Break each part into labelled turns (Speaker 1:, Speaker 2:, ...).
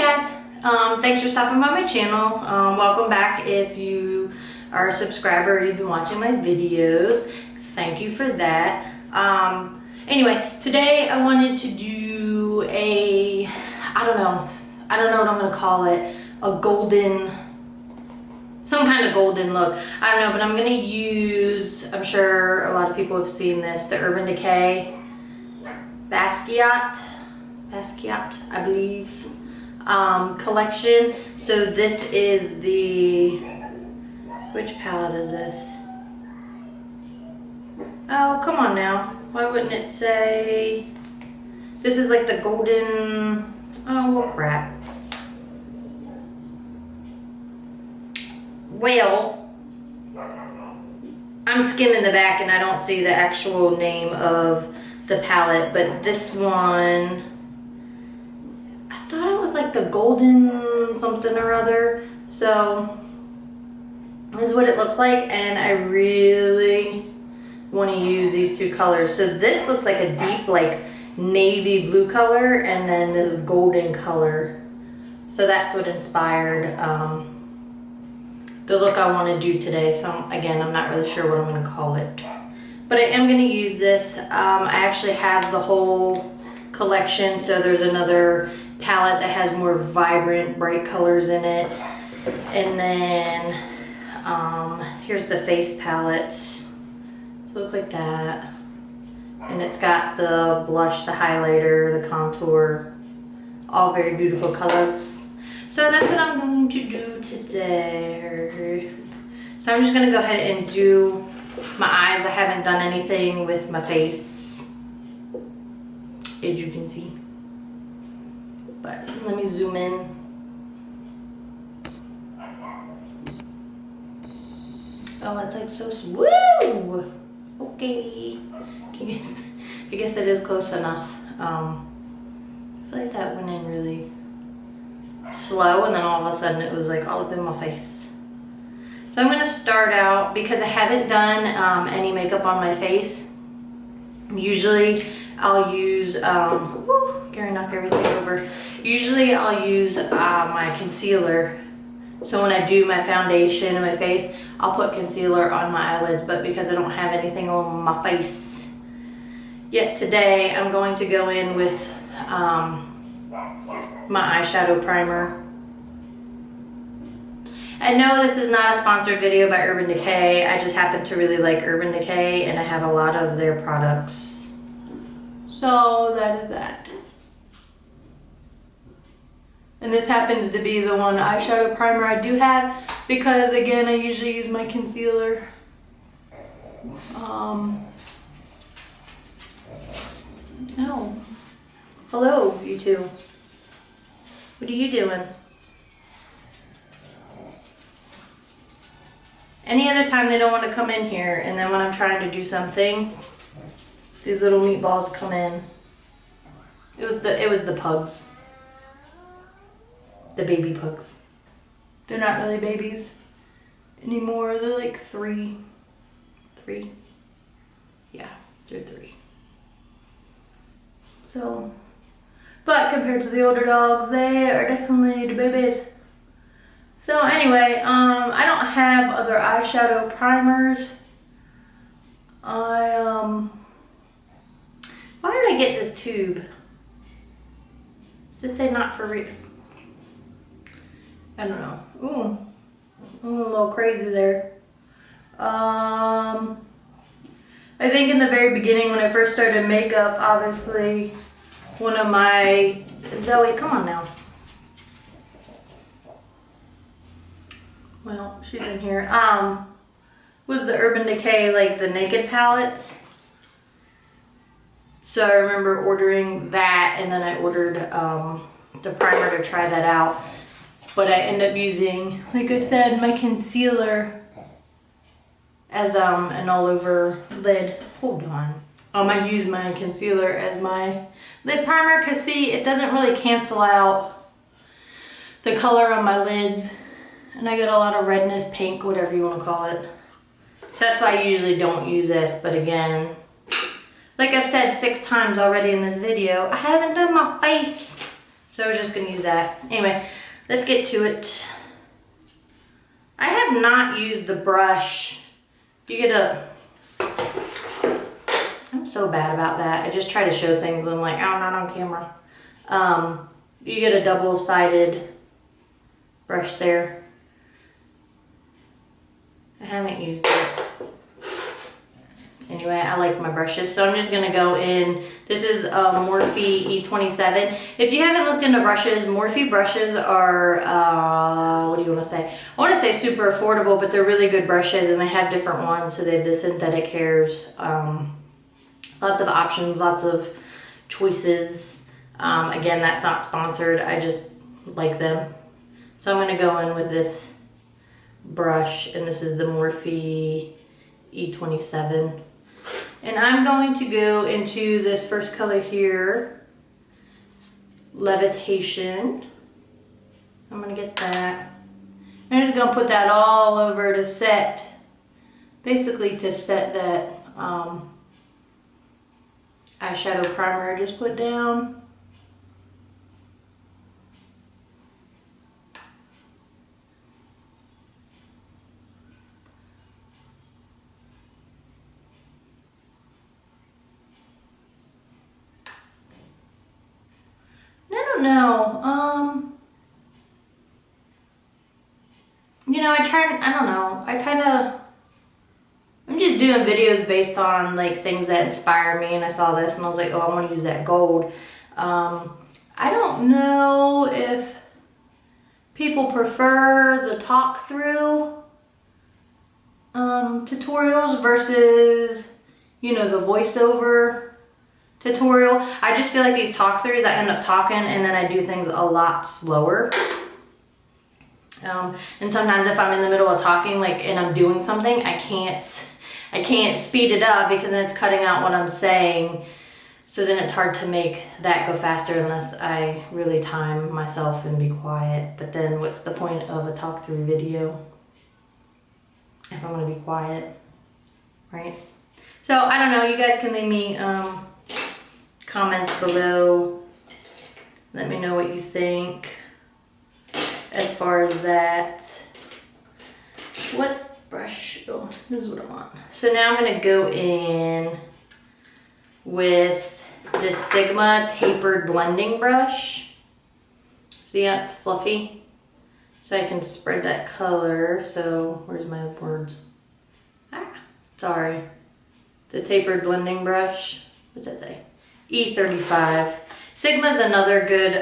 Speaker 1: guys, thanks for stopping by my channel. Welcome back if you are a subscriber or you've been watching my videos. Thank you for that. Anyway, today I wanted to do a, I don't know what I'm gonna call it, a golden, some kind of golden look. I don't know, but I'm gonna use, I'm sure a lot of people have seen this, the Urban Decay Basquiat, I believe, collection. So this is the, which palette is this? Oh, come on now. Why wouldn't it say, this is like the golden, oh, well, crap. Well, I'm skimming the back and I don't see the actual name of the palette, but this one, I thought it was like the golden something or other. So this is what it looks like, and I really want to use these two colors. So this looks like a deep like navy blue color, and then this golden color. So that's what inspired the look I want to do today. So again, I'm not really sure what I'm going to call it, but I am going to use this. I actually have the whole collection. So there's another palette that has more vibrant, bright colors in it. And then here's the face palette. So it looks like that. And it's got the blush, the highlighter, the contour, all very beautiful colors. So that's what I'm going to do today. So I'm just going to go ahead and do my eyes. I haven't done anything with my face, as you can see. But let me zoom in. Oh, that's like so, woo! Okay. I guess it is close enough. I feel like that went in really slow, and then all of a sudden it was like all up in my face. So I'm gonna start out, because I haven't done any makeup on my face. Usually I'll use, Gary, knock everything over. Usually I'll use my concealer. So when I do my foundation in my face, I'll put concealer on my eyelids, but because I don't have anything on my face yet today, I'm going to go in with my eyeshadow primer. I know this is not a sponsored video by Urban Decay. I just happen to really like Urban Decay, and I have a lot of their products. So that is that. And this happens to be the one eyeshadow primer I do have, because again, I usually use my concealer. Oh, hello, you two. What are you doing? Any other time they don't want to come in here, and then when I'm trying to do something, these little meatballs come in. It was the pugs. The baby pugs. They're not really babies anymore. They're like three. Yeah, they're 3. So, but compared to the older dogs, they are definitely the babies. So anyway, I don't have other eyeshadow primers. Why did I get this tube? Does it say not for real? I don't know. Ooh, I'm a little crazy there. I think in the very beginning when I first started makeup, obviously, one of my, Zoe, come on now. Well, she's in here. Was the Urban Decay, like the Naked palettes. So I remember ordering that, and then I ordered the primer to try that out. But I end up using, like I said, my concealer as an all over lid. Hold on. I use my concealer as my lid primer, because see, it doesn't really cancel out the color on my lids. And I get a lot of redness, pink, whatever you want to call it. So that's why I usually don't use this. But again, like I've said 6 times already in this video, I haven't done my face. So I was just gonna use that. Anyway, let's get to it. I have not used the brush. You get a, I'm so bad about that. I just try to show things and I'm like, oh, not on camera. You get a double-sided brush there. I haven't used it. Anyway, I like my brushes, so I'm just gonna go in. This is a Morphe E27. If you haven't looked into brushes, Morphe brushes are, what do you wanna say? I wanna say super affordable, but they're really good brushes and they have different ones. So they have the synthetic hairs, lots of options, lots of choices. Again, that's not sponsored, I just like them. So I'm gonna go in with this brush, and this is the Morphe E27. And I'm going to go into this first color here, Levitation. I'm gonna get that. I'm just gonna put that all over to set, basically to set that eyeshadow primer I just put down. No, you know, I'm just doing videos based on like things that inspire me, and I saw this and I was like, oh, I want to use that gold. I don't know if people prefer the talk through tutorials versus, you know, the voiceover tutorial. I just feel like these talk throughs, I end up talking and then I do things a lot slower. And sometimes if I'm in the middle of talking, like, and I'm doing something, I can't speed it up because then it's cutting out what I'm saying. So then it's hard to make that go faster unless I really time myself and be quiet. But then what's the point of a talk through video if I'm gonna be quiet, right? So I don't know, you guys can leave me comments below. Let me know what you think as far as that. What brush? Oh, this is what I want. So now I'm gonna go in with this Sigma tapered blending brush. See how it's fluffy? So I can spread that color. So where's my other words? Sorry. The tapered blending brush. What's that say? E35. Sigma's another good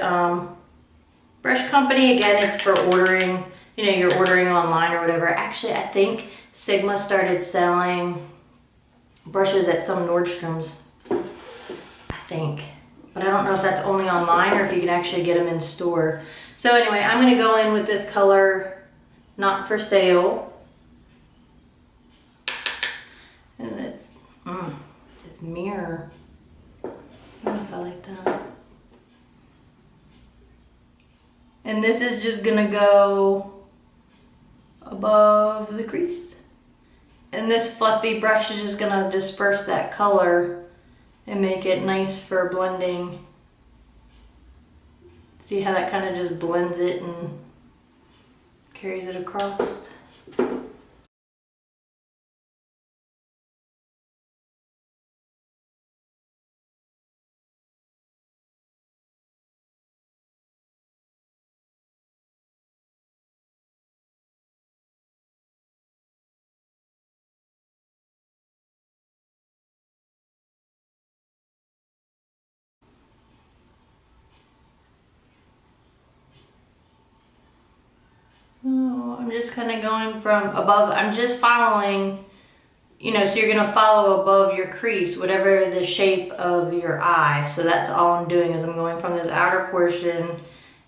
Speaker 1: brush company. Again, it's for ordering, you know, you're ordering online or whatever. Actually, I think Sigma started selling brushes at some Nordstrom's, I think. But I don't know if that's only online or if you can actually get them in store. So anyway, I'm gonna go in with this color, Not For Sale. And it's Mirror. I don't know if I like that. And this is just gonna go above the crease. And this fluffy brush is just gonna disperse that color and make it nice for blending. See how that kind of just blends it and carries it across. Oh, I'm just kind of going from above. I'm just following, you know, so you're going to follow above your crease, whatever the shape of your eye. So that's all I'm doing is I'm going from this outer portion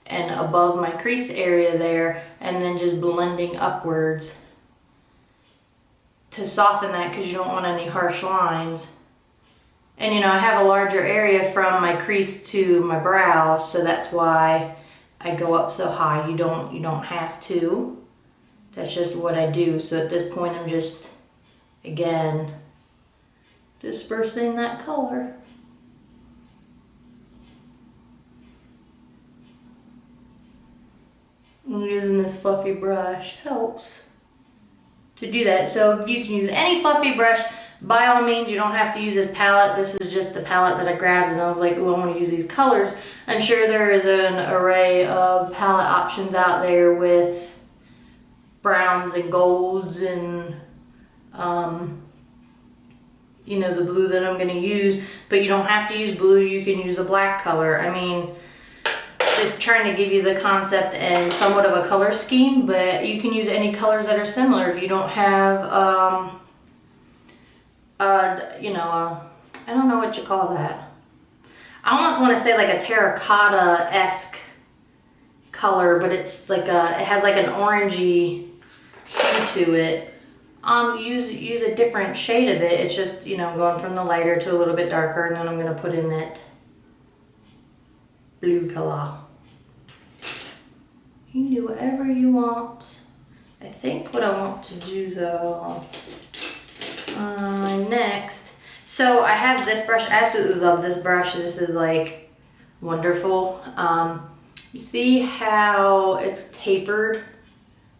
Speaker 1: and above my crease area there, and then just blending upwards to soften that because you don't want any harsh lines. And you know, I have a larger area from my crease to my brow, so that's why I go up so high. You don't have to. That's just what I do. So at this point I'm just, again, dispersing that color. Using this fluffy brush helps to do that. So you can use any fluffy brush. By all means, you don't have to use this palette. This is just the palette that I grabbed and I was like, oh, I want to use these colors. I'm sure there is an array of palette options out there with browns and golds and you know, the blue that I'm going to use, but you don't have to use blue. You can use a black color. I mean, just trying to give you the concept and somewhat of a color scheme, but you can use any colors that are similar. If you don't have, you know, I don't know what you call that. I almost want to say like a terracotta-esque color, but it's like it has like an orangey hue to it. Use a different shade of it. It's just, you know, going from the lighter to a little bit darker, and then I'm going to put in that blue color. You can do whatever you want. I think what I want to do though, next, so I have this brush. I absolutely love this brush. This is like wonderful. You see how it's tapered?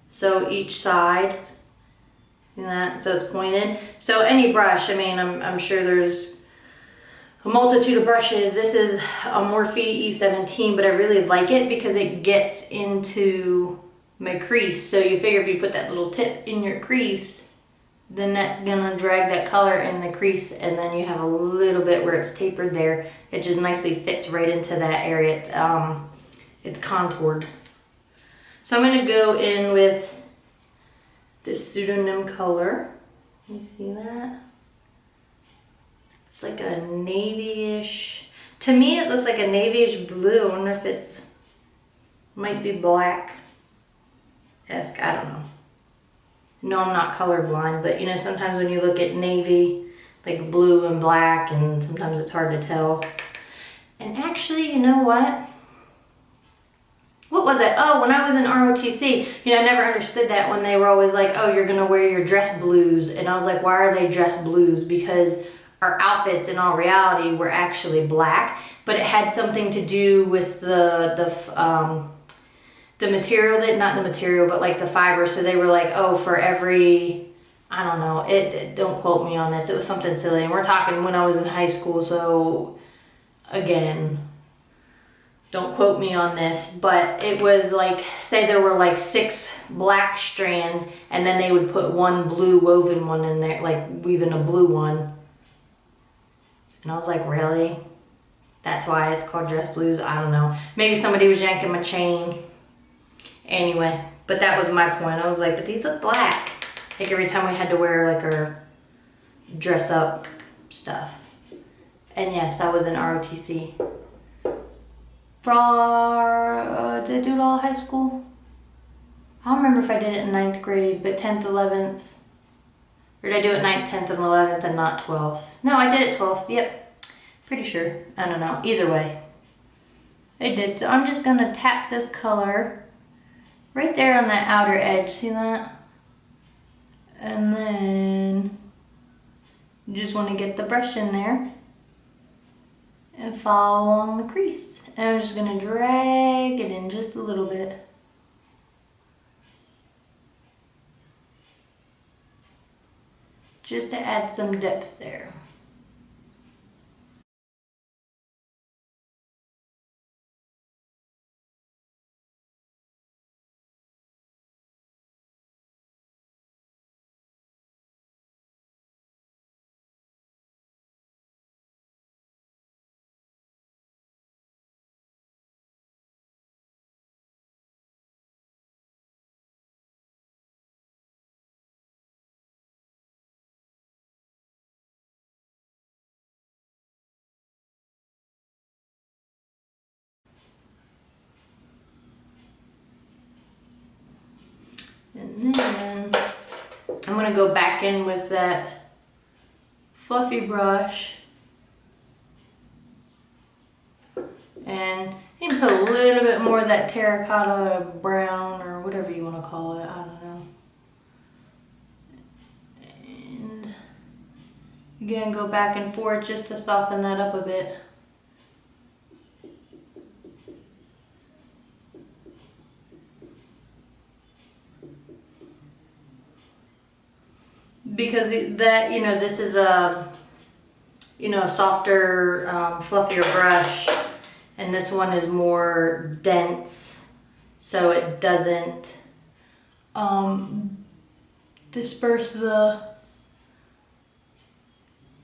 Speaker 1: So each side, that, so it's pointed. So any brush, I mean, I'm sure there's a multitude of brushes. This is a Morphe E17, but I really like it because it gets into my crease. So you figure if you put that little tip in your crease, then that's gonna drag that color in the crease, and then you have a little bit where it's tapered there. It just nicely fits right into that area. It's contoured. So I'm gonna go in with this pseudonym color. You see that? It's like a navy-ish. To me, it looks like a navy-ish blue. I wonder if it's, might be black-esque. I don't know. No, I'm not colorblind, but you know, sometimes when you look at navy, like blue and black, and sometimes it's hard to tell. And actually, you know what? What was it? Oh, when I was in ROTC, you know, I never understood that when they were always like, oh, you're gonna wear your dress blues. And I was like, why are they dress blues? Because our outfits in all reality were actually black, but it had something to do with the material, that, not the material, but like the fiber. So they were like, oh, for every, I don't know, don't quote me on this. It was something silly. And we're talking when I was in high school. So again, don't quote me on this, but it was like, say there were like 6 black strands, and then they would put one blue woven one in there, like weaving a blue one. And I was like, really? That's why it's called dress blues? I don't know. Maybe somebody was yanking my chain. Anyway, but that was my point. I was like, but these look black. Like every time we had to wear like our dress up stuff. And yes, I was in ROTC. Did I do it all high school? I don't remember if I did it in 9th grade, but 10th, 11th. Or did I do it 9th, 10th, and 11th and not 12th? No, I did it 12th, yep. Pretty sure, I don't know, either way. I did, so I'm just gonna tap this color right there on that outer edge, see that? And then you just wanna get the brush in there and follow along the crease. And I'm just gonna drag it in just a little bit. Just to add some depth there. And then I'm gonna go back in with that fluffy brush and you can put a little bit more of that terracotta brown or whatever you want to call it, I don't know. And again, go back and forth just to soften that up a bit. because that, you know, this is a, you know, softer, fluffier brush, and this one is more dense, so it doesn't disperse the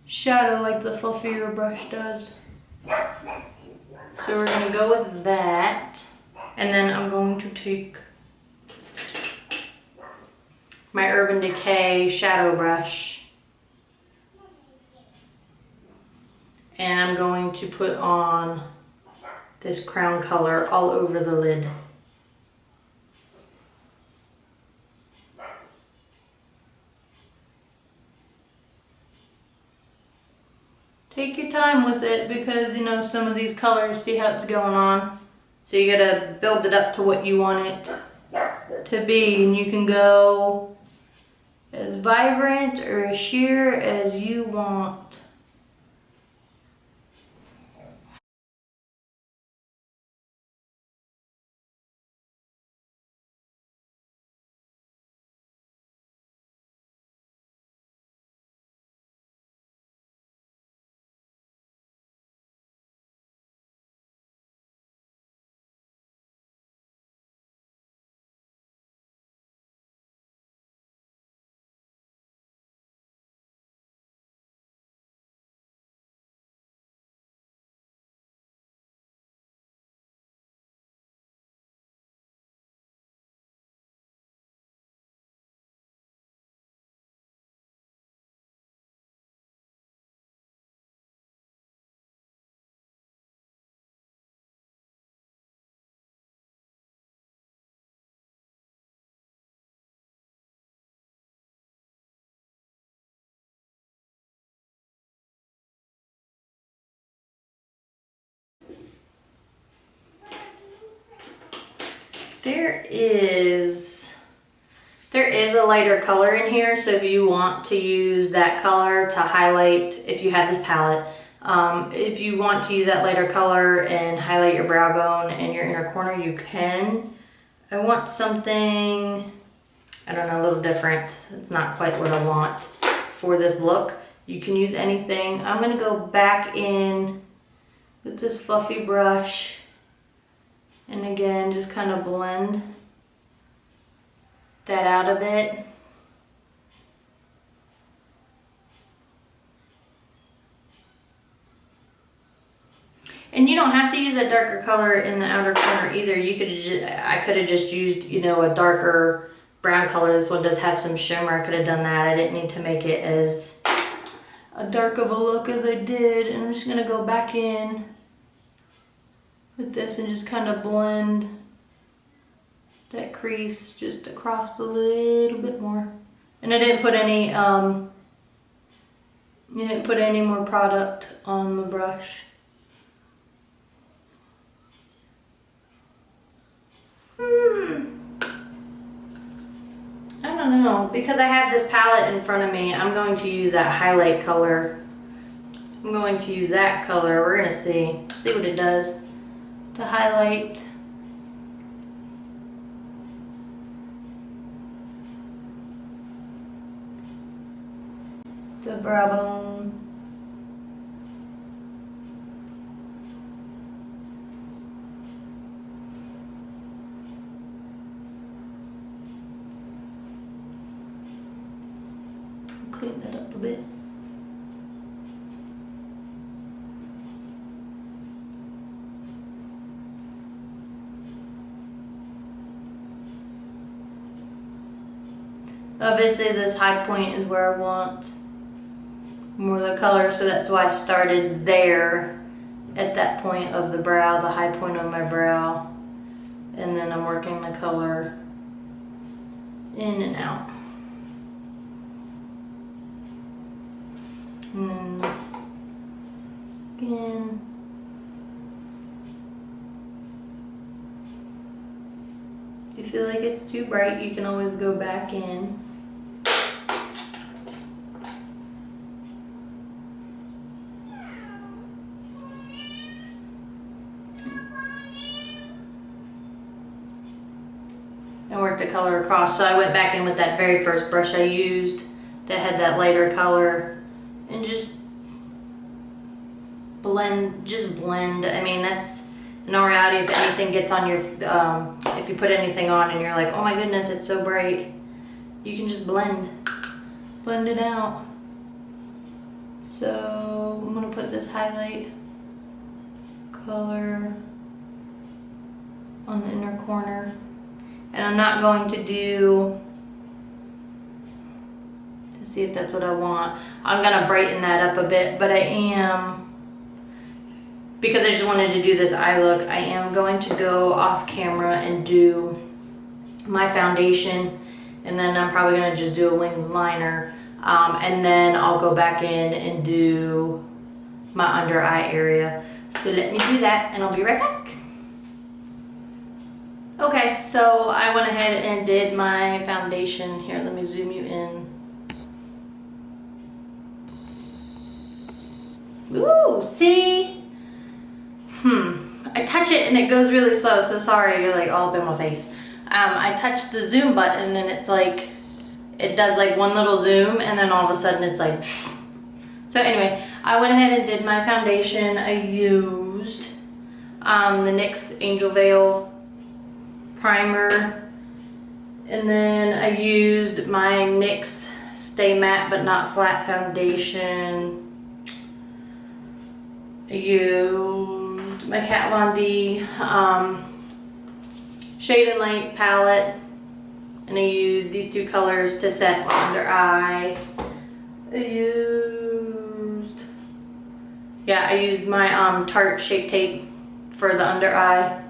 Speaker 1: shadow like the fluffier brush does. So we're gonna go with that, and then I'm going to take my Urban Decay shadow brush, and I'm going to put on this crown color all over the lid. Take your time with it because, you know, some of these colors, see how it's going on. So you gotta build it up to what you want it to be, and you can go as vibrant or as sheer as you want. There is a lighter color in here, so if you want to use that color to highlight, if you have this palette, if you want to use that lighter color and highlight your brow bone and your inner corner, you can. I want something, I don't know, a little different. It's not quite what I want for this look. You can use anything. I'm gonna go back in with this fluffy brush, and again, just kind of blend that out a bit. And you don't have to use that darker color in the outer corner either. You could I could have just used, you know, a darker brown color. This one does have some shimmer. I could have done that. I didn't need to make it as a dark of a look as I did. And I'm just gonna go back in with this and just kind of blend that crease just across a little bit more. And I didn't put any more product on the brush. I don't know, because I have this palette in front of me, I'm going to use that highlight color. I'm going to use that color. We're gonna see what it does to highlight. The brow bone. Clean that up a bit. Obviously this high point is where I want more of the color, so that's why I started there at that point of the brow, the high point of my brow, and then I'm working the color in and out. And then again, if you feel like it's too bright, you can always go back in. And work the color across. So I went back in with that very first brush I used that had that lighter color, and just blend. I mean, that's, in all reality, if anything gets on your, if you put anything on and you're like, oh my goodness, it's so bright, you can just blend it out. So I'm gonna put this highlight color on the inner corner, and I'm not going to do, to see if that's what I want, I'm gonna brighten that up a bit, but I am, because I just wanted to do this eye look, I am going to go off camera and do my foundation, and then I'm probably gonna just do a winged liner, and then I'll go back in and do my under eye area. So let me do that and I'll be right back. Okay, so I went ahead and did my foundation. Here, let me zoom you in. Ooh, see? I touch it and it goes really slow, so sorry, you're like all up in my face. I touch the zoom button and it's like, it does like one little zoom and then all of a sudden it's like, so anyway, I went ahead and did my foundation. I used the NYX Angel Veil primer, and then I used my NYX Stay Matte But Not Flat foundation. I used my Kat Von D Shade and Light palette, and I used these two colors to set my under eye. I used my Tarte Shape Tape for the under eye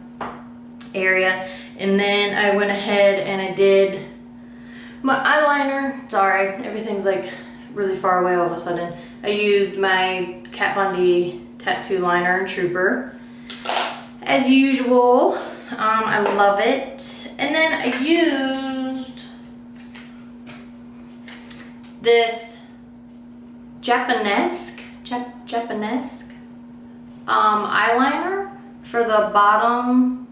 Speaker 1: area, and then I went ahead and I did my eyeliner. Sorry, everything's like really far away all of a sudden. I used my Kat Von D Tattoo Liner and Trooper as usual. I love it. And then I used this Japanesque eyeliner for the bottom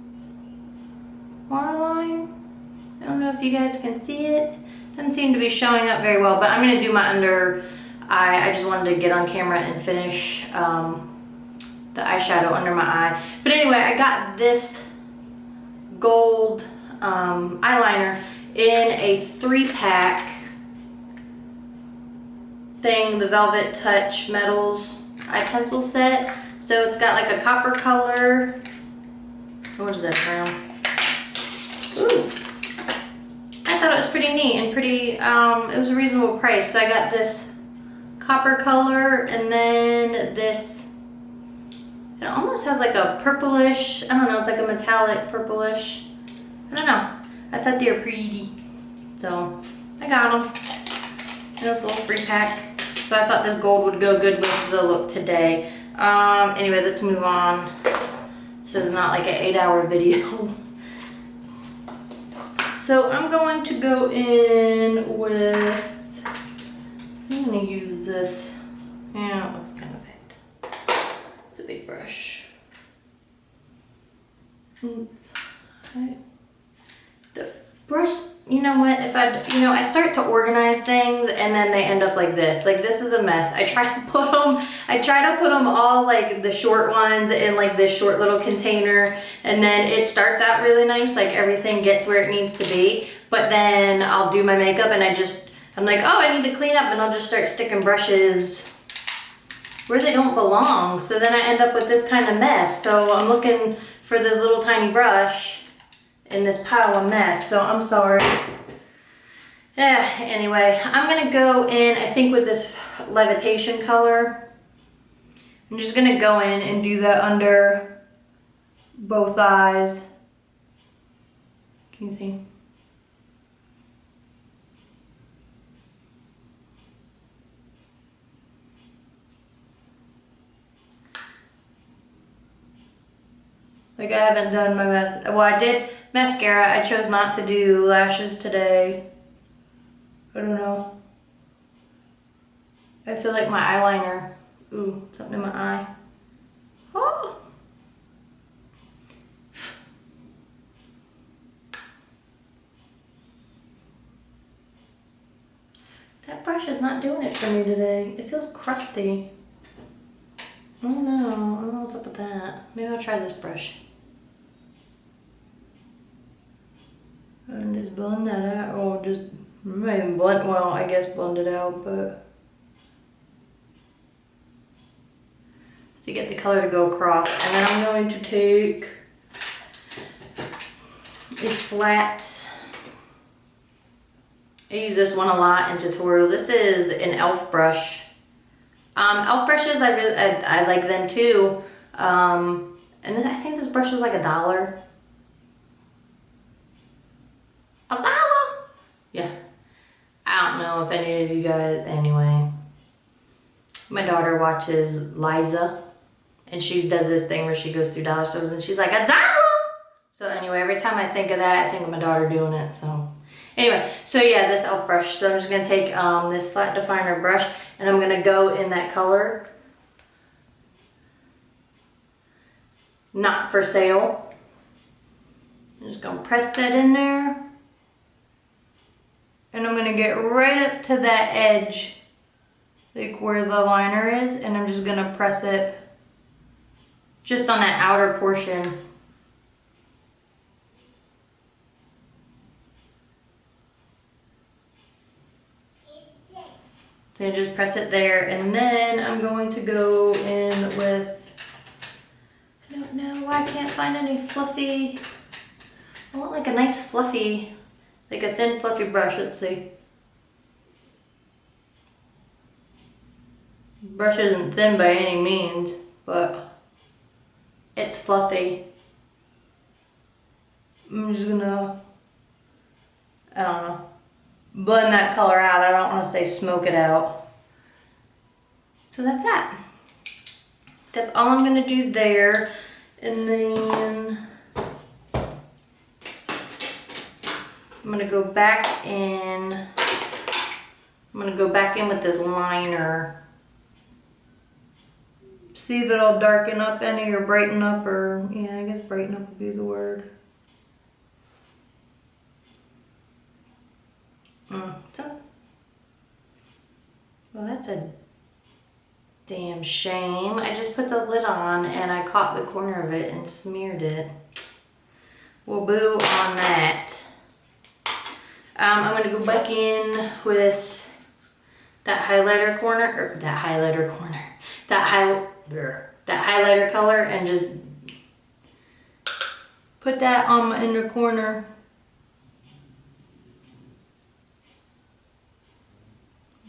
Speaker 1: waterline. I don't know if you guys can see it. Doesn't seem to be showing up very well, but I'm gonna do my under eye. I just wanted to get on camera and finish the eyeshadow under my eye. But anyway, I got this gold eyeliner in a 3-pack thing, the Velvet Touch Metals eye pencil set. So it's got like a copper color. What is that brown? Ooh, I thought it was pretty neat and pretty, it was a reasonable price. So I got this copper color, and then this, it almost has like a purplish, I don't know, it's like a metallic purplish. I don't know. I thought they were pretty. So I got them in this little 3-pack. So I thought this gold would go good with the look today. Anyway, let's move on. This is not like an 8-hour video. So I'm going to go in with, I'm gonna use this. Yeah, it looks kind of big. It's a big brush. Okay. The brush, you know what, if I start to organize things and then they end up like this. Like, this is a mess. I try to put them all, like the short ones, in like this short little container, and then it starts out really nice, like everything gets where it needs to be, but then I'll do my makeup and I'm like, oh, I need to clean up, and I'll just start sticking brushes where they don't belong. So then I end up with this kind of mess. So I'm looking for this little tiny brush in this pile of mess, so I'm sorry. Yeah, anyway, I'm gonna go in, I think with this Levitation color. I'm just gonna go in and do that under both eyes. Can you see? Like, I haven't done my well, I did mascara. I chose not to do lashes today. I don't know. I feel like my eyeliner, ooh, something in my eye. Oh! That brush is not doing it for me today. It feels crusty. I don't know what's up with that. Maybe I'll try this brush. And just blend that out, or just maybe blend, well, I guess blend it out, but to get the color to go across. And then I'm going to take a flat, I use this one a lot in tutorials. This is an e.l.f. brush. E.l.f. brushes, I like them too. And then I think this brush was like $1. $1? Yeah. I don't know if any of you guys, anyway. My daughter watches Liza, and she does this thing where she goes through dollar stores and she's like, $1! So anyway, every time I think of that, I think of my daughter doing it, so. Anyway, so yeah, this e.l.f. brush. So I'm just gonna take this flat definer brush, and I'm gonna go in that color, Not for Sale. I'm just gonna press that in there. And I'm gonna get right up to that edge, like where the liner is, and I'm just gonna press it just on that outer portion. So I just press it there, and then I'm going to go in with, I don't know why I can't find any fluffy, I want like a nice fluffy, like a thin fluffy brush. Let's see. Brush isn't thin by any means, but it's fluffy. I'm just gonna, I don't know, blend that color out. I don't want to say smoke it out. So that's that. That's all I'm gonna do there. And then I'm gonna go back in. I'm gonna go back in with this liner. See if it'll darken up any or brighten up, or yeah, I guess brighten up would be the word. Well, that's a damn shame. I just put the lid on and I caught the corner of it and smeared it. Well, boo on that. I'm gonna go back in with that highlighter corner, or that highlighter corner, that highlighter color, and just put that on my inner corner.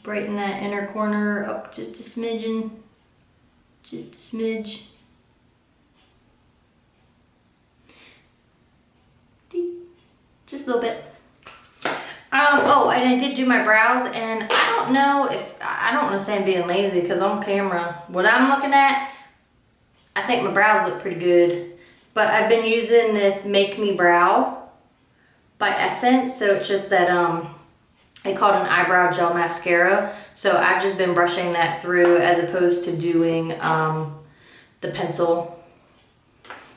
Speaker 1: Brighten that inner corner up just a smidgen, just a smidge. Just a little bit. Oh, and I did do my brows, and I don't know if, I don't want to say I'm being lazy, because on camera, what I'm looking at, I think my brows look pretty good. But I've been using this Make Me Brow by Essence, so it's just that, I call it an eyebrow gel mascara. So I've just been brushing that through as opposed to doing the pencil.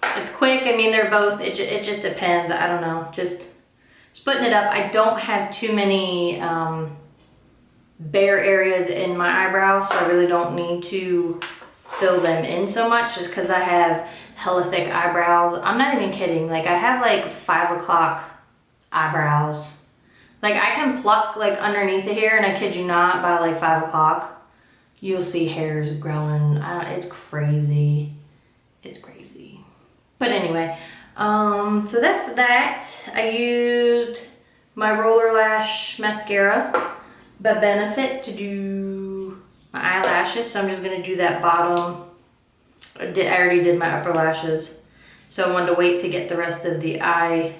Speaker 1: It's quick. I mean, they're both, it just depends. I don't know, just splitting it up. I don't have too many bare areas in my eyebrow, so I really don't need to fill them in so much, just because I have hella thick eyebrows. I'm not even kidding. Like, I have like 5 o'clock eyebrows. Like, I can pluck like underneath the hair, and I kid you not, by like 5 o'clock, you'll see hairs growing. It's crazy. It's crazy. But anyway, so that's that. I used my Roller Lash mascara by Benefit to do my eyelashes. So I'm just gonna do that bottom. I already did my upper lashes. So I wanted to wait to get the rest of the eye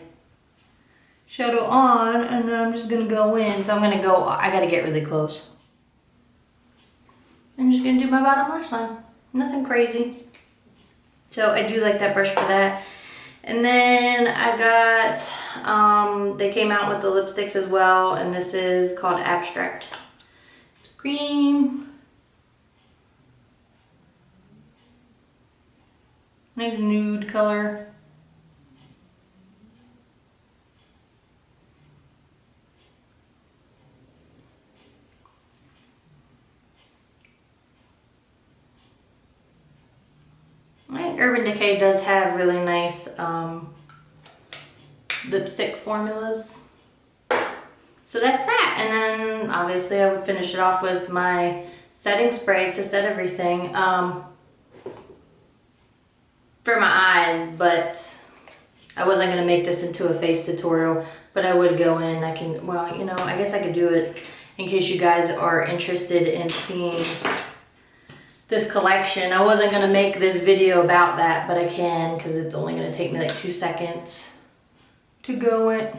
Speaker 1: shadow on, and then I'm just gonna go in. So I'm gonna go, I gotta get really close. I'm just gonna do my bottom lash line. Nothing crazy. So I do like that brush for that. And then I got, they came out with the lipsticks as well, and this is called Abstract. It's cream. Nice nude color. think Urban Decay does have really nice lipstick formulas. So that's that. And then obviously I would finish it off with my setting spray to set everything for my eyes, but I wasn't gonna make this into a face tutorial, but I would go in, I can, well, you know, I guess I could do it in case you guys are interested in seeing this collection. I wasn't gonna make this video about that, but I can, because it's only gonna take me like 2 seconds to go in.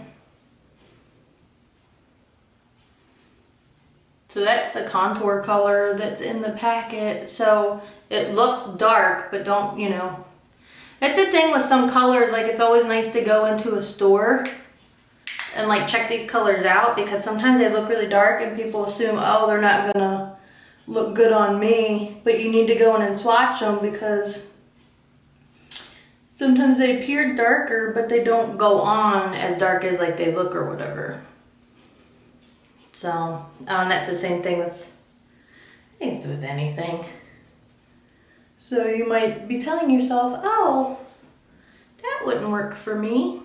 Speaker 1: So that's the contour color that's in the packet. So it looks dark, but don't, you know. That's the thing with some colors, like it's always nice to go into a store and like check these colors out, because sometimes they look really dark and people assume, oh, they're not gonna look good on me. But you need to go in and swatch them, because sometimes they appear darker, but they don't go on as dark as like they look or whatever. So, that's the same thing with, I think it's with anything. So you might be telling yourself, oh, that wouldn't work for me.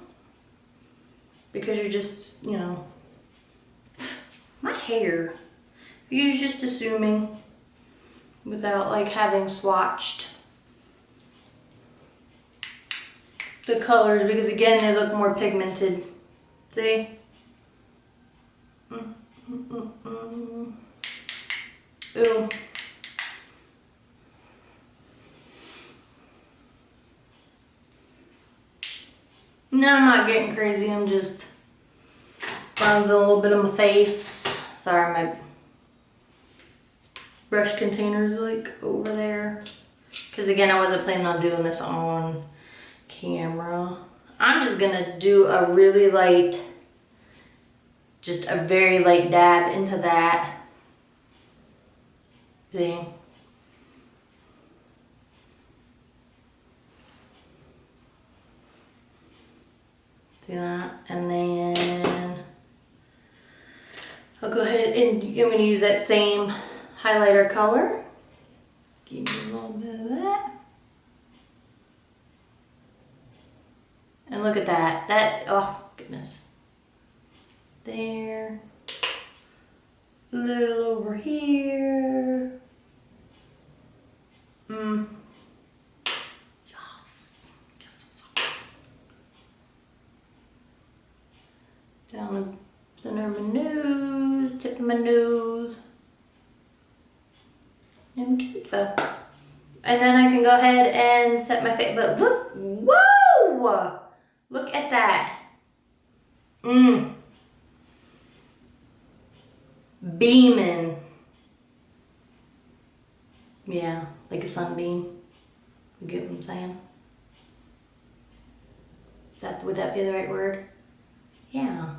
Speaker 1: Because you're just, you know, my hair. You're just assuming without like having swatched the colors, because again, they look more pigmented. See? Ooh. No, I'm not getting crazy. I'm just bronzing a little bit of my face. Sorry, my brush container's like over there. Because again, I wasn't planning on doing this on camera. I'm just gonna do a really light, just a very light dab into that. See? See that? And then I'll go ahead and I'm gonna use that same highlighter color. Give me a little bit of that. And look at that. That, oh goodness. There. A little over here. Down the center of my nose, tip of my nose. And good though. And then I can go ahead and set my face. But look, whoa! Look at that. Beaming. Yeah, like a sunbeam. You get what I'm saying? Would that be the right word? Yeah.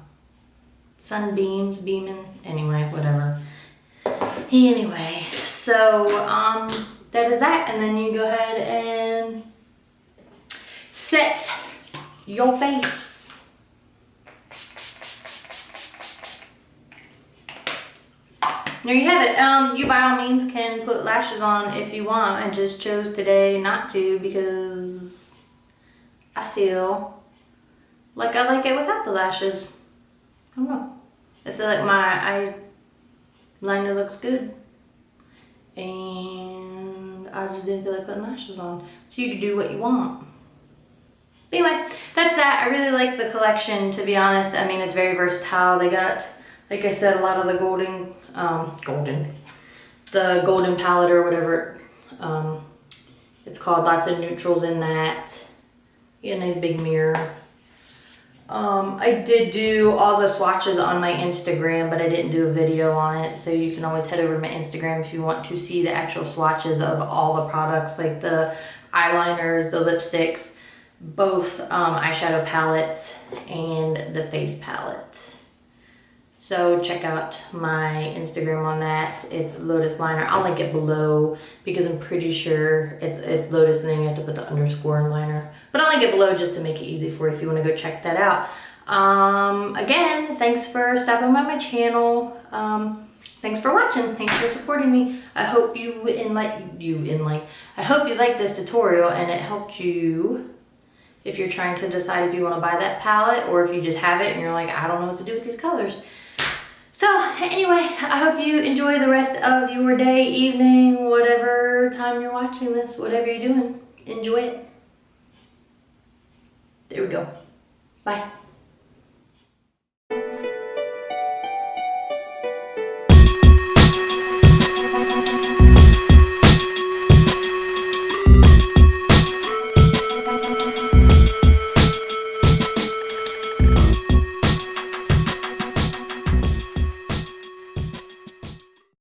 Speaker 1: Sunbeams, beaming. Anyway, whatever. Anyway, so that is that. And then you go ahead and set your face. There you have it. You by all means can put lashes on if you want. I just chose today not to because I feel like I like it without the lashes. I don't know. I feel like my eyeliner looks good. And I just didn't feel like putting lashes on. So you can do what you want. Anyway, that's that. I really like the collection, to be honest. I mean, it's very versatile. They got, like I said, a lot of the golden palette or whatever it's called. Lots of neutrals in that. Get a nice big mirror. I did do all the swatches on my Instagram, but I didn't do a video on it. So you can always head over to my Instagram if you want to see the actual swatches of all the products, like the eyeliners, the lipsticks, both eyeshadow palettes, and the face palette. So check out my Instagram on that. It's Lotus Liner. I'll link it below because I'm pretty sure it's Lotus and then you have to put the underscore in liner. But I'll link it below just to make it easy for you if you want to go check that out. Again, thanks for stopping by my channel. thanks for watching. Thanks for supporting me. I hope I hope you liked this tutorial and it helped you if you're trying to decide if you want to buy that palette or if you just have it and you're like, I don't know what to do with these colors. So anyway, I hope you enjoy the rest of your day, evening, whatever time you're watching this, whatever you're doing. Enjoy it. There we go. Bye.